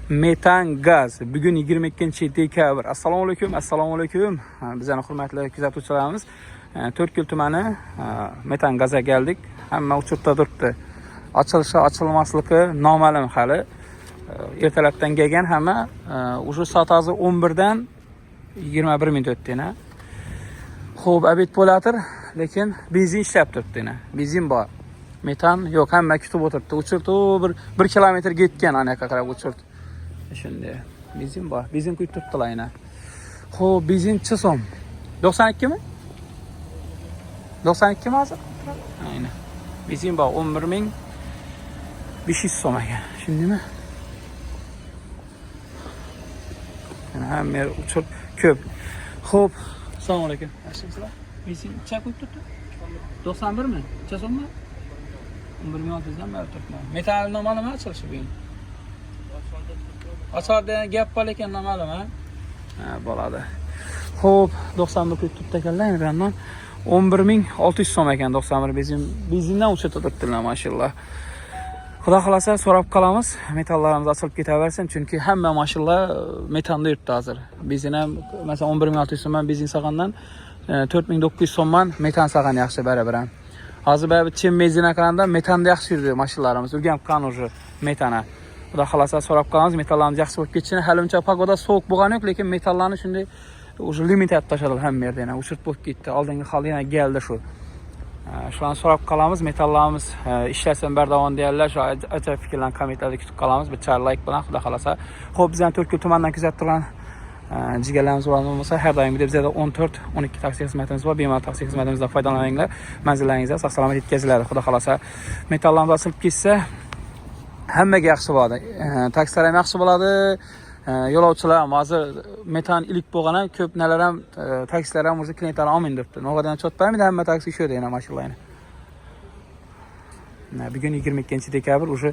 Metan gaz. Bugun 22-dekabr. Assalomu alaykum, assalomu alaykum. Bizning hurmatli kuzatuvchilarimiz, To'rtko'l tumani metan gazga keldik. Hamma uchurtda turibdi. Ochilishi, ochilmasligi noma'lum hali. Ertalabdan kelgan hamma, o'sha soat hozir 11 dan 21 minut o'tdi-na. Xo'p, obed bo'ladir, lekin benzin ishlab turibdi-na. Benzin bor. Metan yo'q, hamma kutib o'tiribdi. Uchurtdi 1 kilometr ketgan anaqa qarab uchurt. Shunday. Benzin bor. Benzin quyib turibdilar ayna. Xo'p, benzin necha so'm? 92 mi? 92 mi hozir? Aynan. Benzin bor 11.500 so'm ekan. Shundaymi? Hamma uchur ko'p. Xo'p, assalomu alaykum. Yaxshimisizlar? Benzin necha quyib turibdi? 91 mi? Necha so'mmi? 11.600 dan beri turibman. Metal noma'lum ochilishi bugun. Ocharda gap bor ekan noma'lum, ha? Bo'ladi. Xo'p, 91 quyib turibdi ekanlar, mendan 11.600 so'm ekan 91 benzindan o'chirib turibdilar, mashallah. Xudo xolasa so'rab qolamiz, metallarimiz ochilib ketaversin, chunki hamma mashallah metanda yuribdi hozir. Benzin ham masalan 11.600 so'mdan benzin saqandan 4.900 so'mdan metan saqan yaxshi barabar ham. Hozir baribir chin benzina qaraganda metanda yaxshi yurdi mashinlarimiz. O'rganib qolgan o'sha metana. Xudo xolasa so'rab qolamiz, metallarimiz yaxshi bo'lib ketishini. Hali uncha pagoda sovuq bo'lgani yo'q, lekin metallarni shunday o'sha limitat tashadilar hamma yerda, yana o'chirib bo'lib ketdi. Oldingi hol yana keldi shu. Shularni so'rab qolamiz, metallarimiz ishlasin bardavom deyarlar. Shu ajoyib fikrlarni kommentlarda kutib qolamiz. Bir char like bilan xudo xolasa. Xo'p, bizdan To'rtko'l tumanidan kuzatib turgan jigarlarimiz bo'lsa, har doimgidek bizda 14-12 taksi xizmatimiz bor. Bemalol taksi xizmatimizdan foydalaninglar. Manzillaringizga sog'-salomat yetkaziladi. Xudo xolasa metallarimiz osilib ketsa, hammaga yaxshi bo'ladi. Taksilar ham yaxshi bo'ladi. Yo'lovchilar ham hozir metan ilk bo'lgani ko'p nalar ham taksilar ham o'sha klientlar olmaydi debdi. No'g'adan chotmaydi, hamma taksi shu deyna mashinlarni. Bugun 22-dekabr o'sha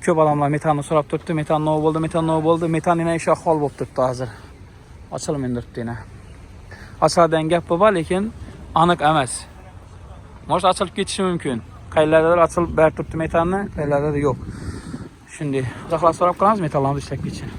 ko'p odamlar metanni so'rab turibdi. Metan nov bo'ldi, metan nov bo'ldi. Metan yana ish ahvol bo'lib turibdi hozir. Ochilmaydi debdi. Ochiladigan gap bor, lekin aniq emas. Mo'sh ochilib ketishi mumkin. Qayerlardadir ochilib ber turibdi metanni, qayerlarda yo'q. Shunday. Xudo xolasa so'rab qolamiz, metallarimiz ishlab ketsin.